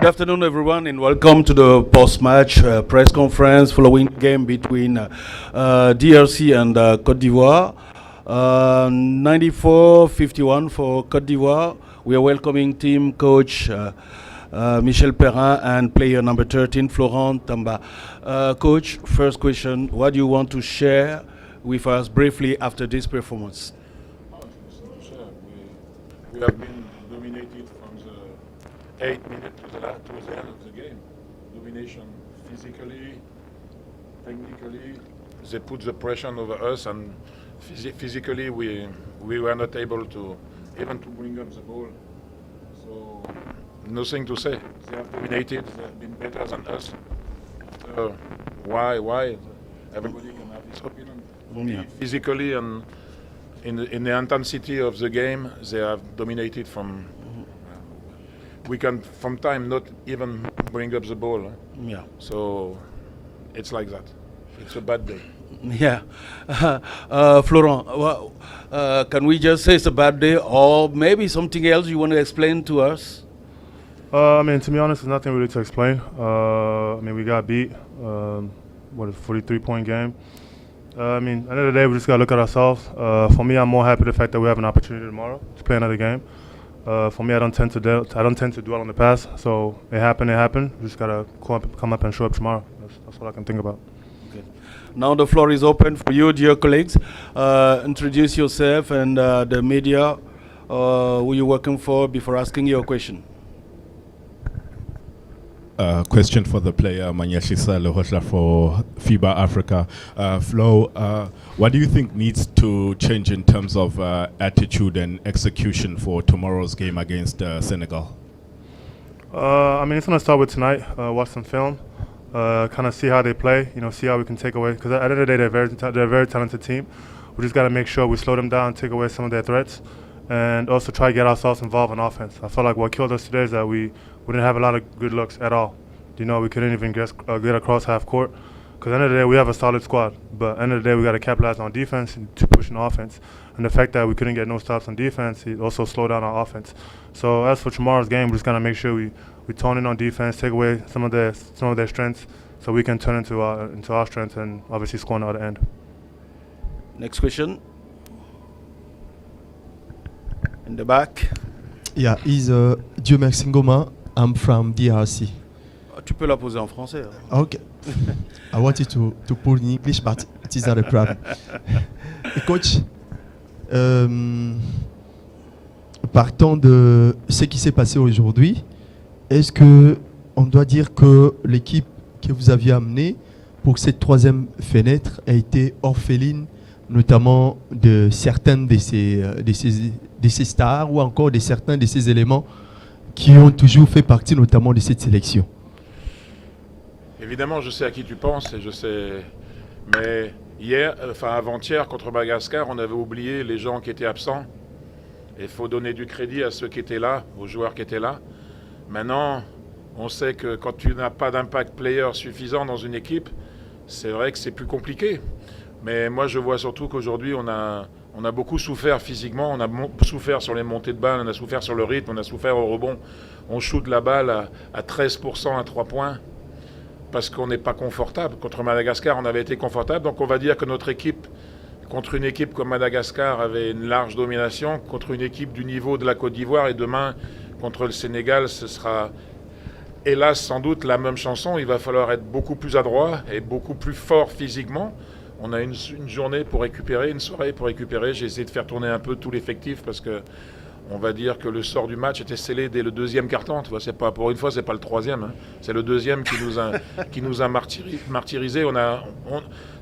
Good afternoon, everyone, and welcome to the post-match press conference following the game between DRC and Côte d'Ivoire. 94-51 for Côte d'Ivoire. We are welcoming team coach Michel Perrin and player number 13, Florent Tamba. Coach, first question, what do you want to share with us briefly after this performance? We have been dominated from the 8 minutes to the end of the game. Domination physically, technically. They put the pressure over us, and physically we were not able to even to bring up the ball. So nothing to say. They have dominated. They have been better than us. Why? Everybody can have his opinion. Yeah. Physically and in the intensity of the game, they have dominated from. We can, from time, not even bring up the ball. Yeah. So it's like that. It's a bad day. Yeah. Florent, can we just say it's a bad day, or maybe something else you want to explain to us? To be honest, there's nothing really to explain. We got beat. What a 43-point game. At the end of the day, we just got to look at ourselves. For me, I'm more happy with the fact that we have an opportunity tomorrow to play another game. For me, I don't tend to dwell on the past. So it happened. We just got to come up and show up tomorrow. That's all I can think about. Okay. Now the floor is open for you, dear colleagues. Introduce yourself and the media who you're working for before asking your question. Question for the player, Manyashisa Lehotla for FIBA Africa. Flo, what do you think needs to change in terms of attitude and execution for tomorrow's game against Senegal? It's going to start with tonight. Watch some film, kind of see how they play. See how we can take away. Because at the end of the day, they're a very talented team. We just got to make sure we slow them down, take away some of their threats, and also try to get ourselves involved in offense. I feel like what killed us today is that we didn't have a lot of good looks at all. We couldn't even get across half court. Because at the end of the day, we have a solid squad. But at the end of the day, we got to capitalize on defense and to push an offense. And the fact that we couldn't get no stops on defense, it also slowed down our offense. So as for tomorrow's game, we're just going to make sure we tone in on defense, take away some of their strengths, so we can turn into our strengths and obviously score on the other end. Next question. In the back. Yeah, Dieu merci Ngoma. I'm from DRC. Tu peux la poser en français. Okay. I wanted to put in English, but it is not a problem. Coach, partant de ce qui s'est passé aujourd'hui, est-ce que on doit dire que l'équipe que vous aviez amenée pour cette troisième fenêtre a été orpheline, notamment de certaines de ces stars ou encore de certains de ces éléments qui ont toujours fait partie notamment de cette sélection? Évidemment, je sais à qui tu penses, et je sais. Mais avant-hier, contre Madagascar, on avait oublié les gens qui étaient absents. Il faut donner du crédit à ceux qui étaient là, aux joueurs qui étaient là. Maintenant, on sait que quand tu n'as pas d'impact player suffisant dans une équipe, c'est vrai que c'est plus compliqué. Mais moi, je vois surtout qu'aujourd'hui, on a beaucoup souffert physiquement, on a souffert sur les montées de balles, on a souffert sur le rythme, on a souffert au rebond. On shoot la balle à 13% à 3 points parce qu'on n'est pas confortable. Contre Madagascar, on avait été confortable. Donc on va dire que notre équipe, contre une équipe comme Madagascar, avait une large domination. Contre une équipe du niveau de la Côte d'Ivoire, et demain, contre le Sénégal, ce sera hélas sans doute la même chanson. Il va falloir être beaucoup plus adroit et beaucoup plus fort physiquement. On a une journée pour récupérer, une soirée pour récupérer. J'ai essayé de faire tourner un peu tout l'effectif parce que on va dire que le sort du match était scellé dès le deuxième quart-temps. Tu vois, c'est pas, pour une fois, c'est pas le troisième. Hein. C'est le deuxième qui nous a martyrisés.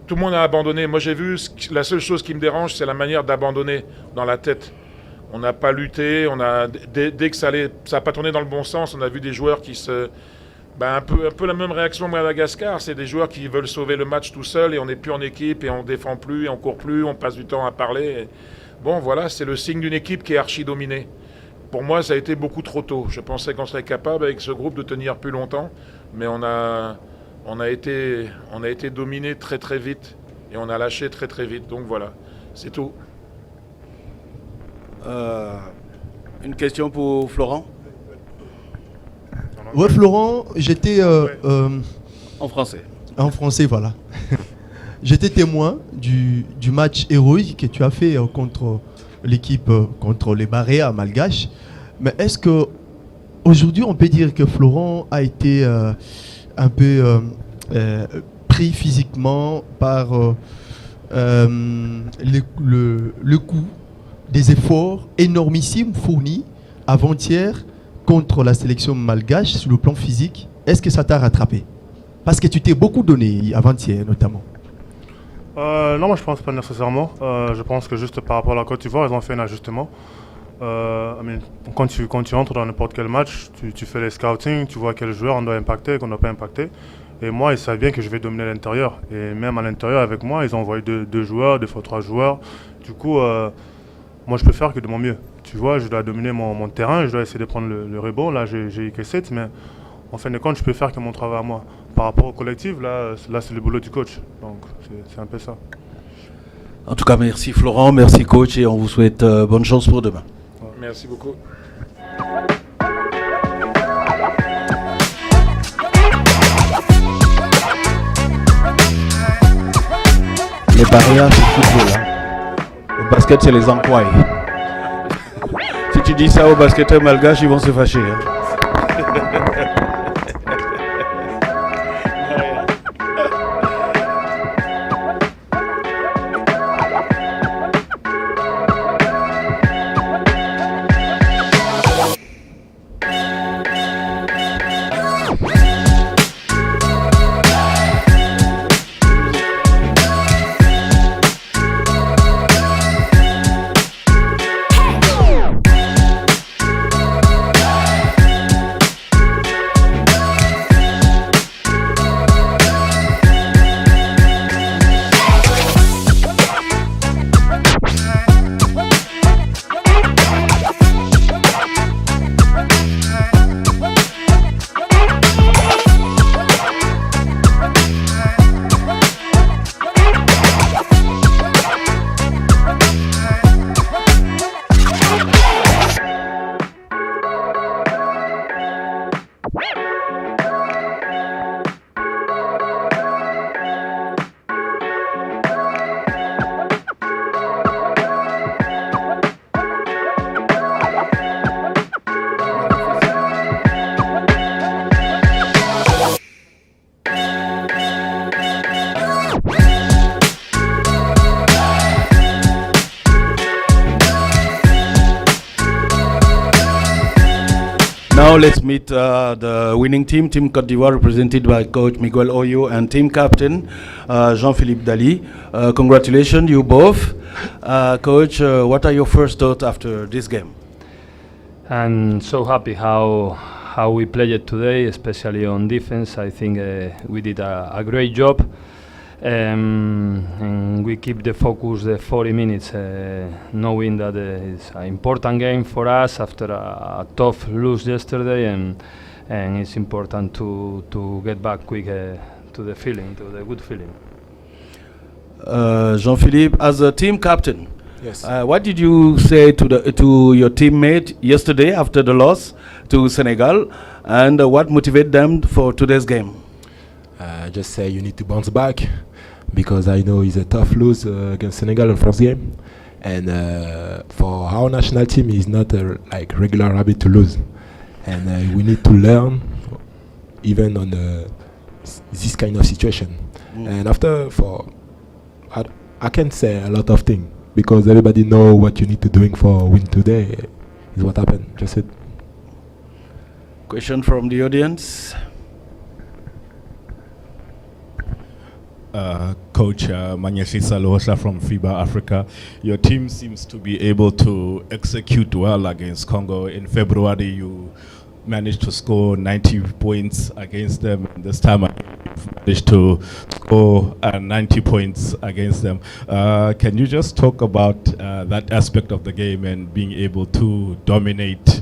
Tout le monde a abandonné. Moi, j'ai vu, la seule chose qui me dérange, c'est la manière d'abandonner dans la tête. On n'a pas lutté. Dès que ça n'a pas tourné dans le bon sens, on a vu des joueurs qui se... un peu la même réaction à Madagascar. C'est des joueurs qui veulent sauver le match tout seuls et on n'est plus en équipe et on défend plus, et on court plus, on passe du temps à parler. Bon, voilà, c'est le signe d'une équipe qui est archi-dominée. Pour moi, ça a été beaucoup trop tôt. Je pensais qu'on serait capable, avec ce groupe, de tenir plus longtemps. Mais on a été dominé très très vite. Et on a lâché très très vite. Donc voilà, c'est tout. Une question pour Florent. Ouais, Florent, j'étais En français. en français, voilà. J'étais témoin du match héroïque que tu as fait contre l'équipe, contre les Barréas malgaches. Mais est-ce que aujourd'hui on peut dire que Florent a été un peu pris physiquement par le coût des efforts énormissimes fournis avant-hier contre la sélection malgache sur le plan physique? Est-ce que ça t'a rattrapé? Parce que tu t'es beaucoup donné avant-hier notamment. Non, moi je pense pas nécessairement. Je pense que juste par rapport à la Côte d'Ivoire, ils ont fait un ajustement. Quand tu entres dans n'importe quel match, tu fais les scouting, tu vois quel joueur on doit impacter, qu'on ne doit pas impacter. Et moi, ils savent bien que je vais dominer l'intérieur. Et même à l'intérieur, avec moi, ils ont envoyé deux joueurs, des fois 3 joueurs. Du coup, moi, je peux faire que de mon mieux. Tu vois, je dois dominer mon terrain, je dois essayer de prendre le rebond. Là, j'ai eu que 7, mais en fin de compte, je peux faire que mon travail à moi. Par rapport au collectif, là c'est le boulot du coach. Donc, c'est un peu ça. En tout cas, merci Florent, merci coach et on vous souhaite bonne chance pour demain. Merci beaucoup. Les barrières, c'est football. Hein. Le basket, c'est les enquois. Si tu dis ça aux basketteurs malgaches, ils vont se fâcher. Hein. Now let's meet the winning team, Team Côte d'Ivoire, represented by Coach Miguel Oyo and Team Captain Jean-Philippe Dali. Congratulations, you both. Coach, what are your first thoughts after this game? I'm so happy how we played today, especially on defense. I think we did a great job. And we keep the focus the 40 minutes, knowing that it's an important game for us after a tough lose yesterday, and it's important to get back quick to the feeling, to the good feeling. Jean-Philippe, as a team captain, Yes. what did you say to your teammate yesterday after the loss to Senegal, and what motivated them for today's game? Just say you need to bounce back, because I know it's a tough lose against Senegal in first game, and for our national team it's not a regular habit to lose, and we need to learn even on this kind of situation. And after, I can't say a lot of things, because everybody know what you need to doing for win today is what happened. Just it. Question from the audience. Coach Manyashisa Lohosha from FIBA Africa. Your team seems to be able to execute well against Congo. In February, you managed to score 90 points against them. This time, you've managed to score 90 points against them. Can you just talk about that aspect of the game and being able to dominate?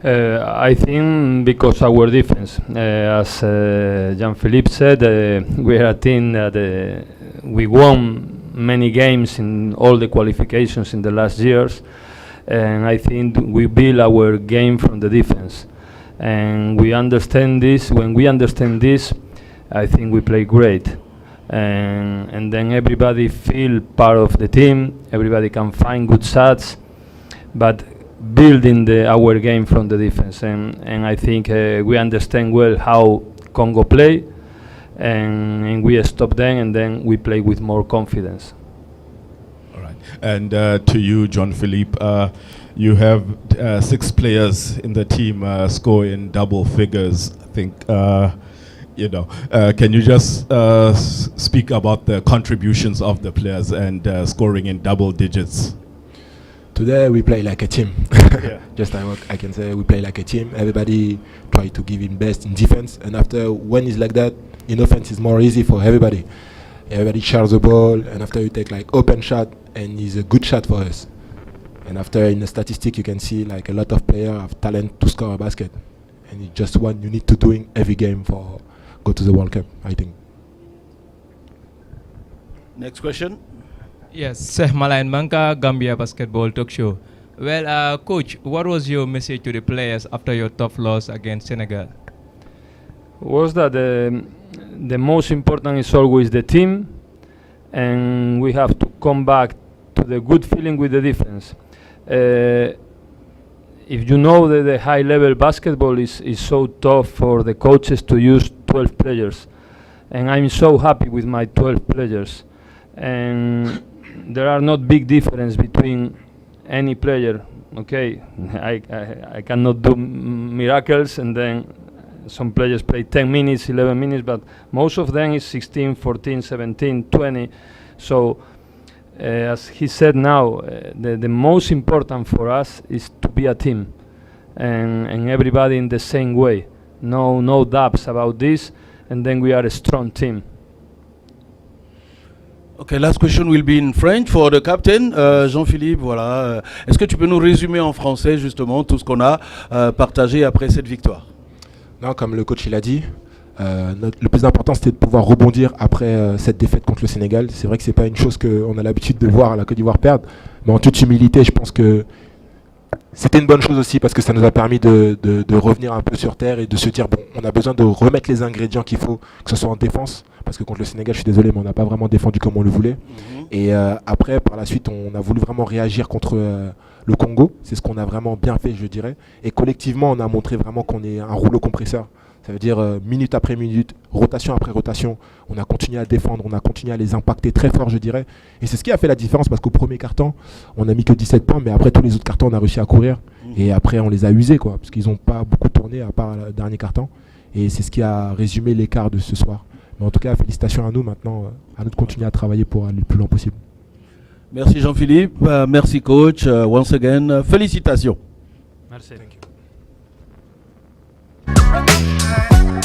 I think because our defense, as Jean-Philippe said, we are a team that we won many games in all the qualifications in the last years, and I think we build our game from the defense. and we understand this. When we understand this, I think we play great, and then everybody feel part of the team. Everybody can find good shots, but building our game from the defense, and I think we understand well how Congo play, and we stop them, and then we play with more confidence. All right. And to you, Jean-Philippe, you have 6 players in the team score in double figures. I think, can you just speak about the contributions of the players and scoring in double digits? Today we play like a team. Yeah. Just I can say we play like a team. Everybody try to give him best in defense, and after when it's like that, in offense is more easy for everybody. Everybody shares the ball, and after you take like open shot, and it's a good shot for us. And after in the statistic you can see like a lot of players have talent to score a basket, and it's just one you need to do in every game for go to the World Cup, I think. Next question. Yes, Seh Malayan Mangka, Gambia Basketball Talk Show. Well, Coach, what was your message to the players after your tough loss against Senegal? Was that the most important is always the team, and we have to come back to the good feeling with the defense. If you know that the high-level basketball is so tough for the coaches to use 12 players, and I'm so happy with my 12 players, and there are not big difference between any player. Okay, I cannot do miracles, and then some players play 10 minutes, 11 minutes, but most of them is 16, 14, 17, 20. So as he said now, the most important for us is to be a team, and everybody in the same way. No doubts about this, and then we are a strong team. Okay, last question will be in French for the captain. Jean-Philippe, voilà. Est-ce que tu peux nous résumer en français justement tout ce qu'on a partagé après cette victoire? Non, comme le coach il a dit, le plus important c'était de pouvoir rebondir après cette défaite contre le Sénégal. C'est vrai que c'est pas une chose qu'on a l'habitude de voir la Côte d'Ivoire perdre, mais en toute humilité, je pense que c'était une bonne chose aussi parce que ça nous a permis de revenir un peu sur terre et de se dire bon, on a besoin de remettre les ingrédients qu'il faut, que ce soit en défense, parce que contre le Sénégal, je suis désolé, mais on n'a pas vraiment défendu comme on le voulait. Et après, par la suite, on a voulu vraiment réagir contre le Congo. C'est ce qu'on a vraiment bien fait, je dirais. Et collectivement, on a montré vraiment qu'on est un rouleau compresseur. Ça veut dire minute après minute, rotation après rotation, on a continué à défendre, on a continué à les impacter très fort, je dirais. Et c'est ce qui a fait la différence parce qu'au premier quart-temps, on n'a mis que 17 points, mais après tous les autres quart-temps, on a réussi à courir. Et après, on les a usés, quoi, parce qu'ils n'ont pas beaucoup tourné à part le dernier quart-temps. Et c'est ce qui a résumé l'écart de ce soir. Mais en tout cas, félicitations à nous maintenant, à nous de continuer à travailler pour aller le plus loin possible. Merci Jean-Philippe, merci coach, once again, félicitations. Merci. Thank you.